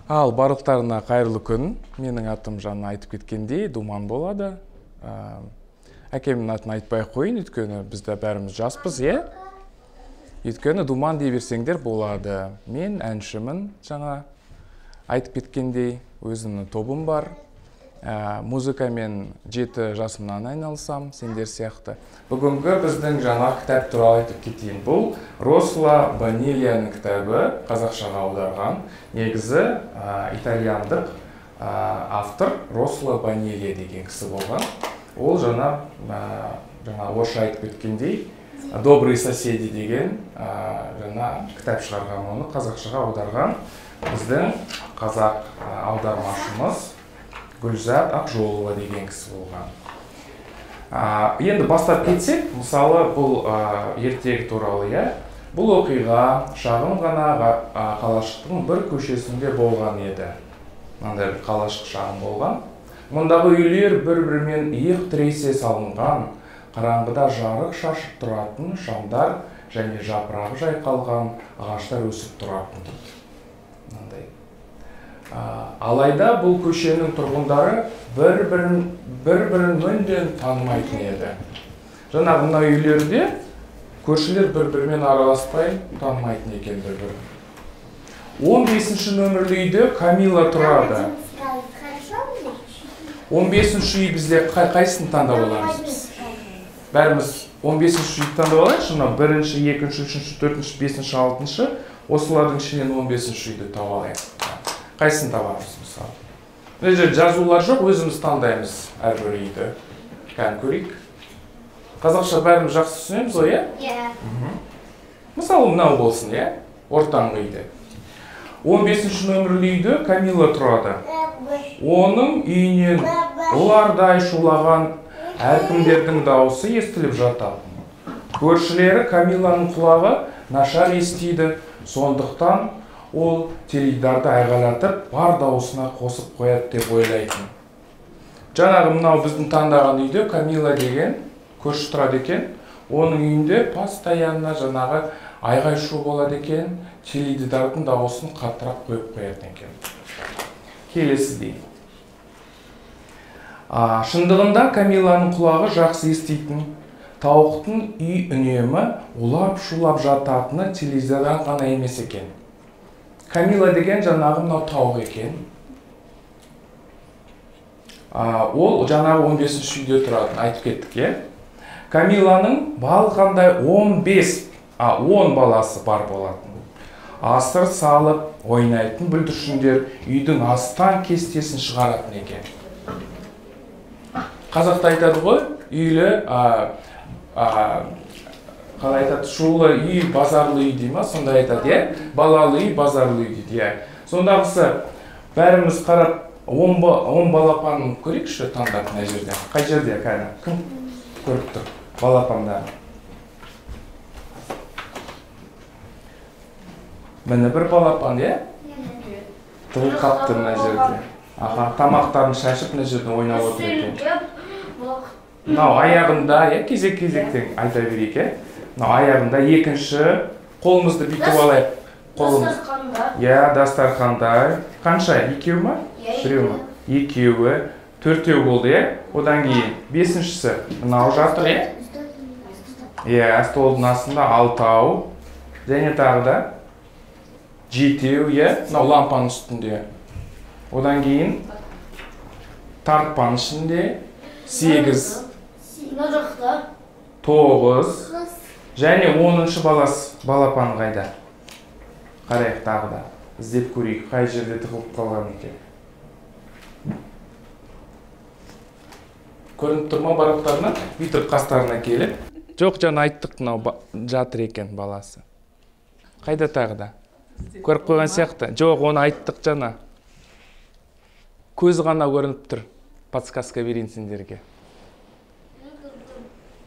Ал барлықтарына қайырлы күн. Менің атым жаңа айтып кеткендей Думан болады. Әкемнің атын айтпай қойын, өйткені бізде бәріміз жаспыз, е? Өйткені Думан дей берсеңдер болады. Мен әншімін, жаңа айтып кеткендей, өзімнің тобым бар. Музыкамен 7 жасымнан айналысам, сендер сияқты. Бүгінгі біздің жаңа кітап туралы айтып кетейін. Бұл Росла Банильяның кітабы, қазақшаға аударған. Негізі итальяндық автор Росла Банилья деген кісі болған. Ол жаңа орысша айтып кеткендей, Добрые соседи деген жаңа кітап шығарған, оны қазақшаға аударған. Біздің қазақ аудармашымыз Гүлзат Ақжолова деген кісі болған. Енді бастап кетсек, мысалы бұл ертегі туралы, бұл оқиға шағын ғана қалашықтың бір көшесінде болған еді. Мынандай бір қалашық шағын болған. Мұндағы үйлер бір-бірімен иық тіресе салынған, қараңғыда жарық шашып тұратын шамдар және жапырағы жайқалған ағаштар өсіп тұратын дейді. Алайда бұл көшенің тұрғындары бір-бірін мүлдем танымайтын еді. Жаңағы мына үйлерде көршілер бір-бірімен араласпай танымайтын екен бір-бірін. 15-ші нөмірлі үйде Камила тұрады. 15-ші үй бізде қайсысын таңдап аламыз біз? Бәріміз 15-ші үйді таңдап алайыншы, 1-ші, 2-ші, 3-ші, 4-ші, 5-ші, 6-ші, осылардың ішінен 15-ші үйді тауып алайық. Қайсын табамыз мысалы. Мына жерде жазулар жоқ, өзіміз таңдаймыз әрбір үйді. Кән көрейік. Қазақша бәріміз жақсы түсінеміз ғой, е? Мысалы мынау болсын, е? Ортаңғы үйде. 15-ші нөмірлі үйде Камила тұрады. Оның үйінен ұлардай шулаған әркімдердің дауысы естіліп жататын. Көршілері Камиланың құлағы нашар естиді, сондықтан ол теледидарды айғайлатып, бар дауысына қосып қояды деп ойлайтын. Жаңағы мынау біздің таңдаған үйде Камила деген көрші тұрады екен. Оның үйінде постоянно жаңағы айғай-шу болады екен, теледидардың дауысын қаттырақ қойып қоятын екен. Келесі дейін. Шындығында Камиланың құлағы жақсы еститін. Тауықтың үй үнемі улап-шулап жататыны телевизордан ғана емес екен. Камила деген жаңағы мынау тауық екен. Ол жаңағы 15-ші үйде тұратын, айтып кеттік, е? Камиланың балғандай 10 баласы бар болатын. Асыр салып, ойнайтын бүлдіршіндер үйдің астан кестесін шығаратын екен. Қазақта айтады ғой, үйлі, қалай айтады, шулы үй, базарлы үй дейма, сонда айтады, е? Балалы үй, базарлы үй дейді, е? Сондағысы бәріміз қарап 10 балапанын көрейікші таңдап мына жерде. Қай жерде, кәні? Кім көріп тұр балапанда? Міне бір балапан, е? Тұғыл қапты мына жерде. Тамақтарын шашып мына жерден ойнап отыр екен. Мынау аяғында, кезек-кезектен айта берейік, е? Мынау аяғында екінші қолымызды бүйтіп алайық. Дастарханда. Дастарханда. Қанша? Екеу ма? Біреу ма? Екеуі. Төртеу болды, е? Одан кейін бесіншісі мынау жатыр, е? Столдың астында 6. Және тағы да 7, е? Мынау лампаның үстінде. Одан кейін тартпаның ішінде 8. 9. Және 10-шы балапан қайда? Қарайық тағы да. Іздеп көрейік, қай жерде тығылып қалған екен. Көрініп тұрма барақтарына, бүйтіп қастарына келіп. Жоқ, жаңа айттық, мынау жатыр екен баласы. Қайда тағы да? Көріп қойған сияқты. Жоқ, оны айттық жаңа. Көз ғана көрініп тұр. Подсказка берейін сендерге.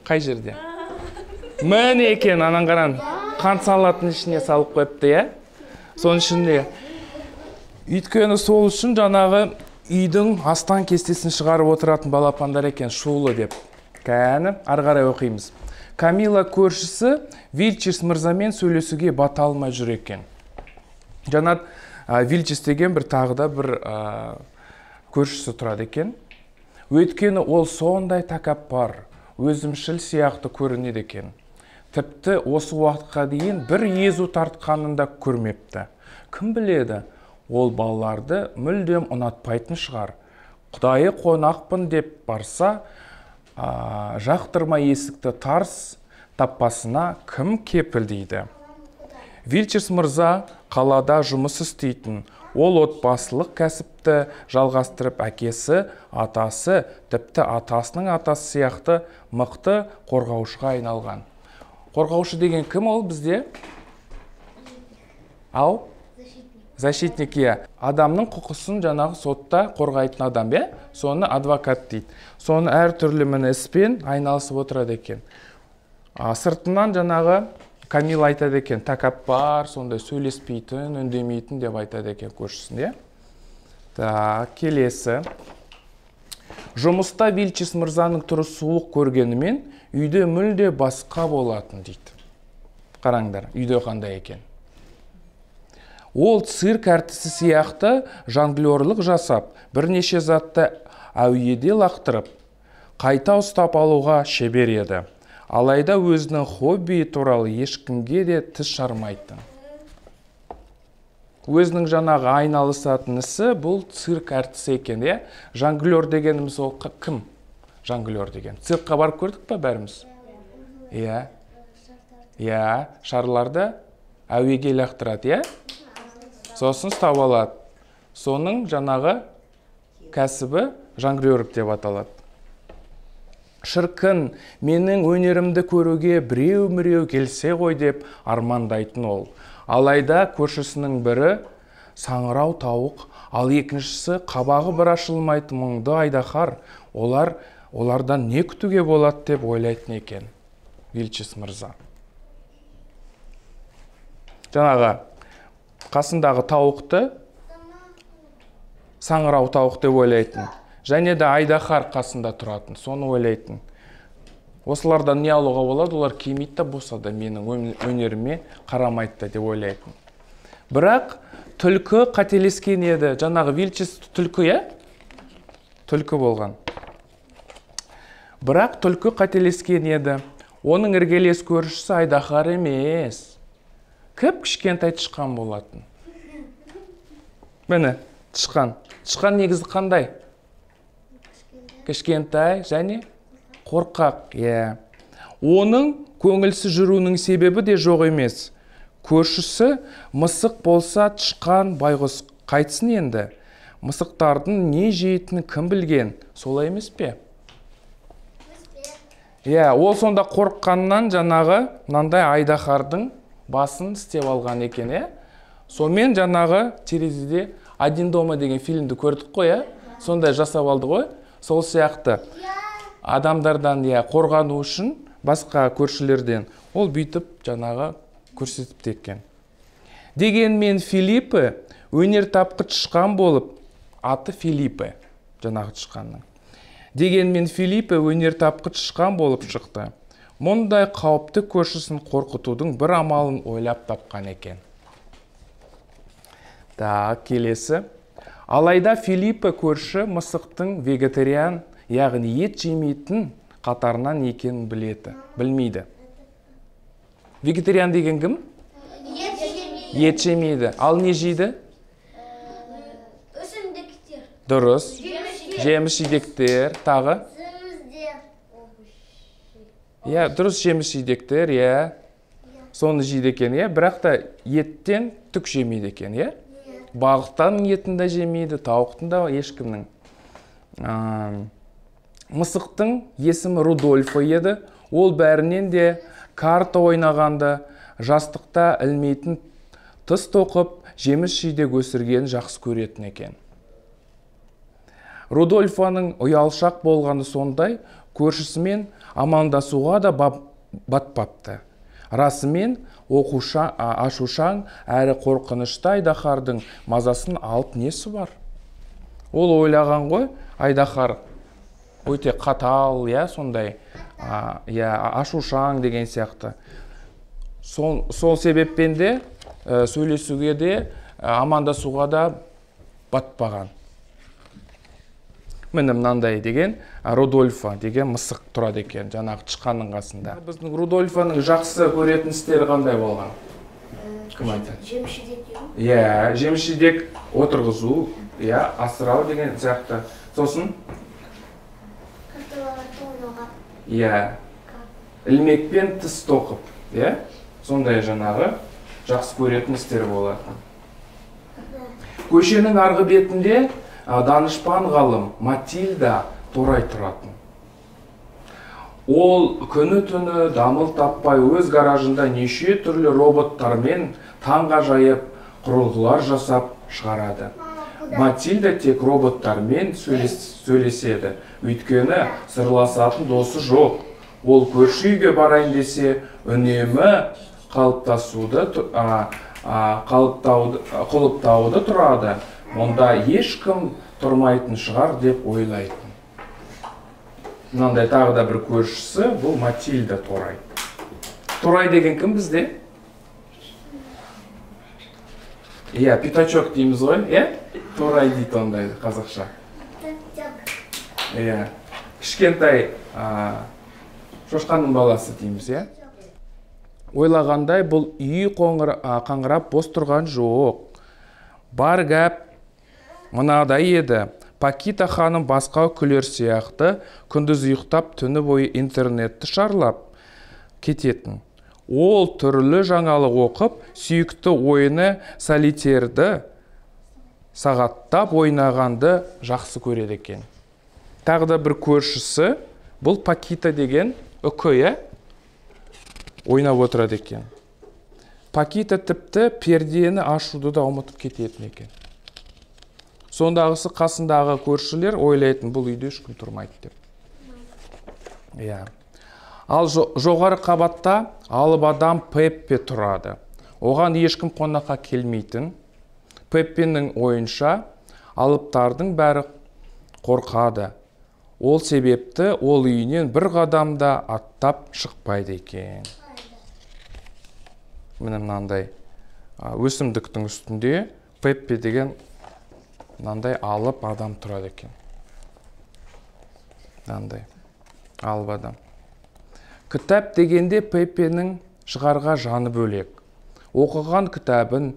Қай жерде? Міне екен, анан қаран. Қант салатын ішіне салып қойыпты, е? Соның ішінде. Өйткені сол үшін жаңағы үйдің астан кестесін шығарып отыратын балапандар екен, шулы деп. Кәні, арғарай оқимыз. Камила көршісі Вильчес мырзамен сөйлесуге бата алмай жүр екен. Жаңа Вильчес деген бір тағы да бір көршісі тұрады екен. Өйткені ол сондай тәкаппар, өзімшіл сияқты көрінеді екен. Тіпті осы уақытқа дейін бір езу тартқанын да көрмепті. Кім біледі, ол балаларды мүлдем ұнатпайтын шығар. Құдайы қонақпын деп барса, жақтырма есікті тарс таппасына кім кепілдейді? Вильчес мырза қалада жұмыс істейтін. Ол отбасылық кәсіпті жалғастырып, әкесі, атасы, тіпті атасының атасы сияқты мықты қорғаушыға айналған. Қорғаушы деген кім ол бізде? Ау? Защитник, адамның құқысын жаңағы сотта қорғайтын адам, соны адвокат дейді. Соны әр түрлі іспен айналысып отырады екен. Сыртынан жаңағы Камил айтады екен, тәкаппар, сондай сөйлеспейтін, үндемейтін деп айтады екен көршісінде. Келесі. Жұмыста Вильчес мырзаның түрі суық көргенімен, үйде мүлде басқа болатын дейді. Қараңдар, үйде қандай екен. Ол цирк әртісі сияқты жонглерлік жасап, бірнеше затты әуеде лақтырып, қайта ұстап алуға шебер еді. Алайда өзінің хоббиі туралы ешкімге де тіс жармайтын. Өзінің жаңағы айналысатын ісі бұл цирк әртісі екен. Жонглер дегеніміз ол кім? Жонглер деген. Циркқа барып көрдік па бәріміз? Шарларды әуеге лақтырады, сосын ұстап алады. Соның жаңағы кәсібі жонглер деп аталады. Шіркін, менің өнерімді көруге біреу-міреу келсе ғой деп армандайтын ол. Алайда көршісінің бірі саңырау тауық, ал екіншісі қабағы бір ашылмайтын мұңды айдаһар. Олардан не күтуге болады деп ойлайтын екен Вильчес мырза. Жаңағы қасындағы тауықты саңырау тауық деп ойлайтын. Және де айдаһар қасында тұратын, соны ойлайтын. Осылардан не алуға болады, олар келмейді де болса да менің өнеріме қарамайды деп ойлайтын. Бірақ түлкі қателескен еді. Жаңағы Вильчес түлкі, түлкі болған. Бірақ түлкі қателескен еді. Оның іргелес көршісі айдаһар емес. Кішкентай тышқан болатын. Міне, тышқан. Тышқан негізі қандай? Кішкентай және қорқақ. Оның көңілсіз жүруінің себебі де жоқ емес. Көршісі мысық болса, тышқан байғұс қайтсын енді. Мысықтардың не жейтінін кім білген? Солай емес пе? Ол сонда қорыққаннан жаңағы мынандай айдаһардың басын істеп алған екен. Сонымен жаңағы терезеде «Один дома» деген фильмді көрдік қой, сондай жасап алды ғой. Сол сияқты адамдардан қорғану үшін басқа көршілерден ол бүйтіп жаңағы көрсетіп теккен. Дегенмен Филиппе өнер тапқыш тышқан болып, аты Филиппе, жаңағы тышқанның. Дегенмен Филиппе өнер тапқыш тышқан болып шықты. Мұндай қауіпті көршісін қорқытудың бір амалын ойлап тапқан екен. Келесі. Алайда Филиппе көрші мысықтың вегетариан, яғни ет жемейтін қатарынан екенін білмейді. Вегетариан деген кім? Ет жемейді. Ал не жейді? Өсімдіктер. Дұрыс. Жеміс-жидектер. Тағы? Дұрыс, жеміс-жидектер, соны жейді екен, бірақ та еттен түк жемейді екен, Балықтың етін де жемейді, тауықтың да ешкімнің. Мысықтың есімі Рудольфо еді. Ол бәрінен де карта ойнағанда, жастықта ілмейтін тыс тоқып, жеміс-жидек өсірген жақсы көретін екен. Рудольфоның ұялшақ болғаны сондай, көршісімен амандасуға да батпапты. Расымен ашушаң әрі қорқынышты айдаһардың мазасын алып несі бар? Ол ойлаған ғой, айдаһар өте қатал, сондай, ашушаң деген сияқты. Сол себеппен де сөйлесуге де амандасуға да батпаған. Міне мынандай деген Рудольфа деген мысық тұрады екен, жаңағы тышқанның қасында. Біздің Рудольфаның жақсы көретін істері қандай болған? Кім айтады? Жемшідек. Иә, жемшідек отырғызу, иә, асырау деген сияқты. Сосын? Иә, ілмекпен тіс тоқып, иә? Сондай жаңағы жақсы көретін істер болатын. Көшенің арғы бетінде данышпан ғалым Матильда Торай тұратын. Ол күні-түні дамыл таппай өз гаражында неше түрлі роботтармен таңғажайып құрылғылар жасап шығарады. Матильда тек роботтармен сөйлеседі, өйткені сырласатын досы жоқ. Ол көрші үйге барайын десе, үнемі құлыптауды тұрады. Онда ешкім тұрмайтын шығар деп ойлайтын. Мынандай тағы да бір көршісі, бұл Матильда Торай. Торай деген кім бізде? Иә, пятачок дейміз ғой, иә? Торай дейді ондай қазақша. Иә, кішкентай шошқаның баласы дейміз, иә? Ойлағандай бұл үй қаңырап бос тұрған жоқ. Бар гәп мынадай еді. Пакита ханым басқа күлер сияқты күндіз ұйықтап түні бойы интернетті шарлап кететін. Ол түрлі жаңалық оқып, сүйікті ойыны солитерді сағаттап ойнағанды жақсы көреді екен. Тағы да бір көршісі, бұл Пакита деген үкі, ойнап отырады екен. Пакита тіпті пердені ашуды да ұмытып кететін екен. Сондағысы қасындағы көршілер ойлайтын, бұл үйде ешкім тұрмайды деп. Ал жоғары қабатта алып адам Пеппе тұрады. Оған ешкім қонаққа келмейтін. Пеппенің ойынша алыптардың бәрі қорқады. Ол себепті ол үйінен бір қадамда аттап шықпайды екен. Міне мынандай өсімдіктің үстінде Пеппе деген мынандай алып адам тұрады екен. Мынандай алып адам. Кітап дегенде Пеппенің шығарға жаны бөлек. Оқыған кітабын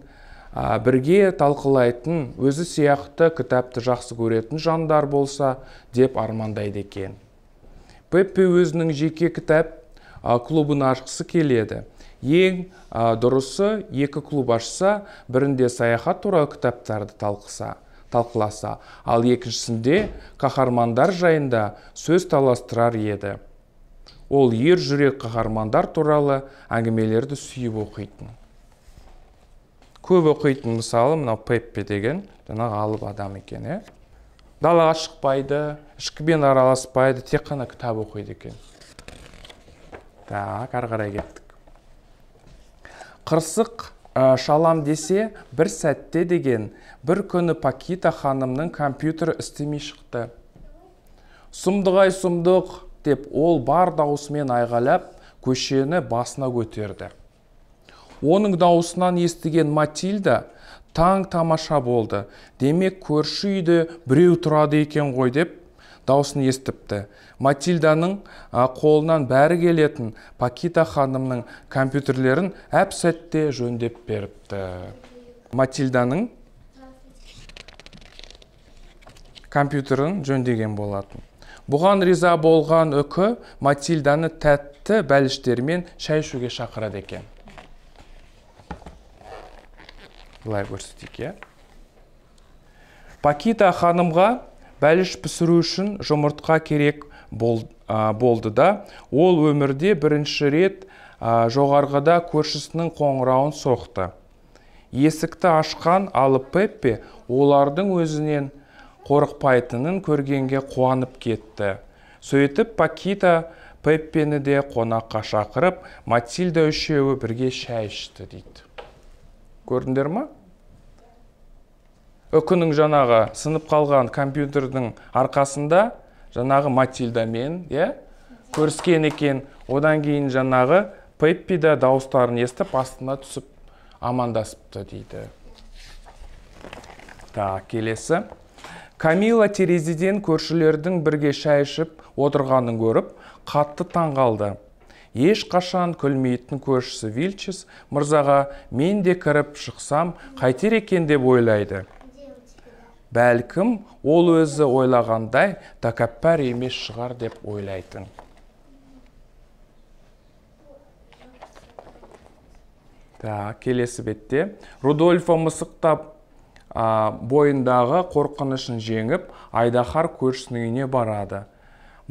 бірге талқылайтын, өзі сияқты кітапты жақсы көретін жандар болса деп армандайды екен. Пеппе өзінің жеке кітап клубын ашқысы келеді. Ең дұрысы екі клуб ашса, бірінде саяхат туралы кітаптарды талқыласа, ал екіншісінде қаһармандар жайында сөз таластырар еді. Ол ер жүрек қаһармандар туралы әңгімелерді сүйіп оқитын. Көп оқитын, мысалы, мынау Пеппе деген жаңағы алып адам екен. Далаға шықпайды, ешкіммен араласпайды, тек қана кітап оқиды екен. Так, ары қарай кеттік. Қырсық шалам десе, бір сәтте деген бір күні Пакита ханымның компьютері істемей шықты. Сұмдық-ай сұмдық деп ол бар даусымен айғайлап көшені басына көтерді. Оның даусынан естіген Матильда таң тамаша болды. Демек көрші үйде біреу тұрады екен ғой деп даусын естіпті. Матильданың қолынан бәрі келетін Пакита ханымның компьютерлерін әп-сәтте жөндеп беріпті. Матильданың компьютерін жөндеген болатын. Бұған риза болған үкі Матильданы тәтті бәліштермен шай ішуге шақырады екен. Бұлай көрсетейік, Пакита ханымға бәліш пісіру үшін жұмыртқа керек болды да, ол өмірде бірінші рет жоғарғыда көршісінің қоңырауын соқты. Есікті ашқан алып Пеппе олардың өзінен қорықпайтынын көргенге қуанып кетті. Сөйтіп Пакита Пеппені де қонаққа шақырып, Матильда үшеуі бірге шай ішті дейді. Көрдіңдер ма? Үкінің жаңағы сынып қалған компьютердің арқасында жаңағы Матильдамен көріскен екен. Одан кейін жаңағы Пеппе де дауыстарын естіп астына түсіп амандасыпты дейді. Келесі. Камила терезеден көршілердің бірге шай ішіп отырғанын көріп, қатты таңғалды. Ешқашан күлмейтін көршісі Вильчис мырзаға мен де кіріп шықсам қайтер екен деп ойлайды. Бәлкім, ол өзі ойлағандай тәкаппар емес шығар деп ойлайтын. Келесі бетте. Рудольфо мысықтап бойындағы қорқынышын жеңіп, Айдаһар көршісінің үйіне барады.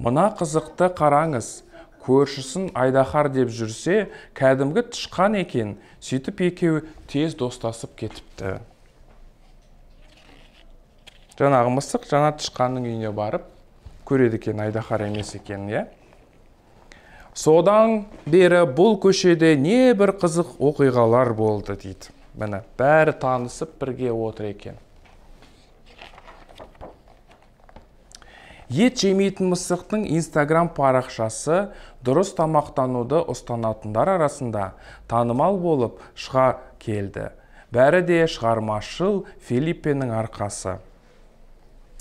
Мына қызықты қараңыз, көршісін Айдаһар деп жүрсе, кәдімгі тышқан екен, сөйтіп екеуі тез достасып кетіпті. Жаңағы мысық жаңа тышқанның үйіне барып, көреді екен, Айдаһар емес екен, е? Содан бері бұл көшеде не бір қызық оқиғалар болды дейді. Міне, бәрі танысып бірге отыр екен. Ет жемейтін мысықтың Instagram парақшасы дұрыс тамақтануды ұстанатындар арасында танымал болып шыға келді. Бәрі де шығармашыл Филиппенің арқасы.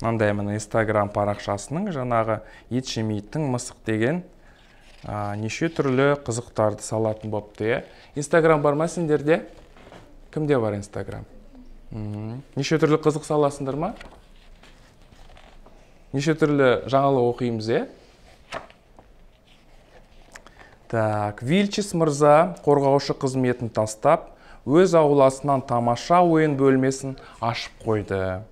Мынандай міне Instagram парақшасының жаңағы ет жемейтін мысық деген неше түрлі қызықтарды салатын бопты. Instagram бар ма сендерде? Кімде бар Instagram? Неше түрлі қызық саласыңдар ма? Неше түрлі жаңалық оқимыз, е? Вильчис мырза қорғаушы қызметін тастап, өз ауласынан тамаша ойын бөлмесін ашып қойды.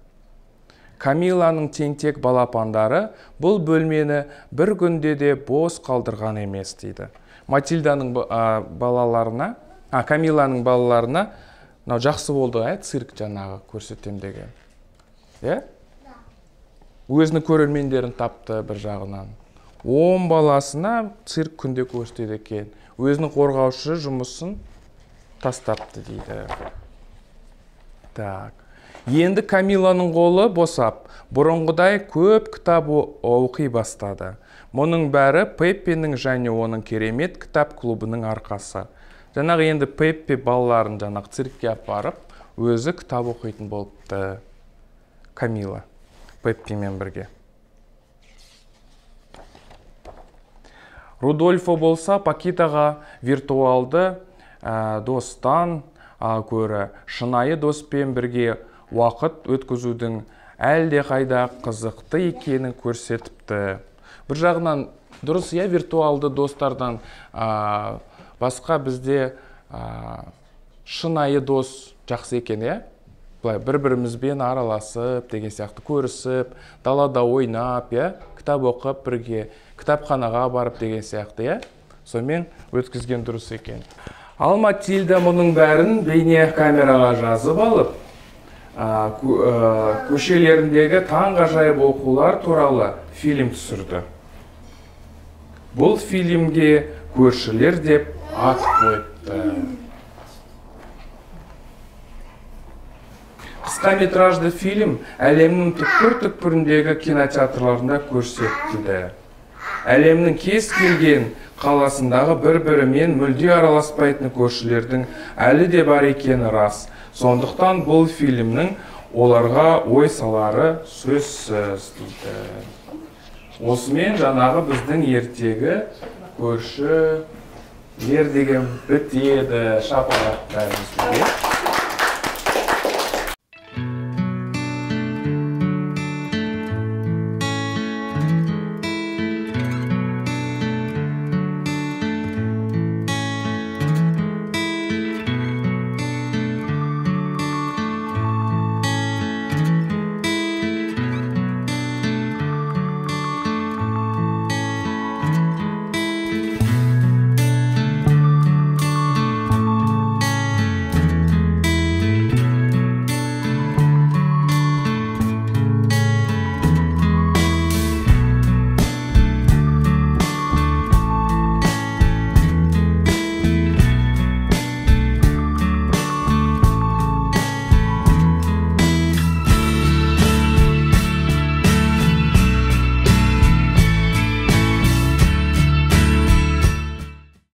Камиланың тентек балапандары бұл бөлмені бір күнде де бос қалдырған емес, дейді. Матильданың балаларына, Камиланың балаларына жақсы болды, цирк жаңағы көрсетем деген. Өзінің көрермендерін тапты бір жағынан. 10 баласына цирк күнде көрсетеді екен. Өзінің қорғаушы жұмысын тастапты, дейді. Енді Камиланың қолы босап, бұрынғыдай көп кітап оқи бастады. Мұның бәрі Пеппенің және оның керемет кітап клубының арқасы. Жаңағы енді Пеппе балаларын жаңағы циркке апарып, өзі кітап оқитын болыпты. Камила, Пеппемен бірге. Рудольфо болса Пакитаға виртуалды достан көрі шынайы доспен бірге уақыт өткізудің әлде қайда қызықты екенін көрсетіпті. Бір жағынан дұрыс, виртуалды достардан басқа бізде шынайы дос жақсы екен, бір-бірімізбен араласып, деген сияқты көрісіп, далада ойнап, кітап оқып бірге, кітапханаға барып деген сияқты, сонымен өткізген дұрыс екен. Ал Матильда мұның бәрін бейне камераға жазып алып, көшелеріндегі таңғажайып оқулар туралы фильм түсірді. Бұл фильмге көршілер деп ат қойыпты. Қысқаметражды фильм әлемнің түкпір-түкпіріндегі кинотеатрларында көрсетілді. Әлемнің кез келген қаласындағы бір-бірімен мүлде араласпайтын көршілердің әлі де бар екені рас. Сондықтан бұл фильмнің оларға ой салары сөзсіз, дейді. Осымен жаңағы біздің ертегі көрші ер деген бітеді, шапалақтарымыз.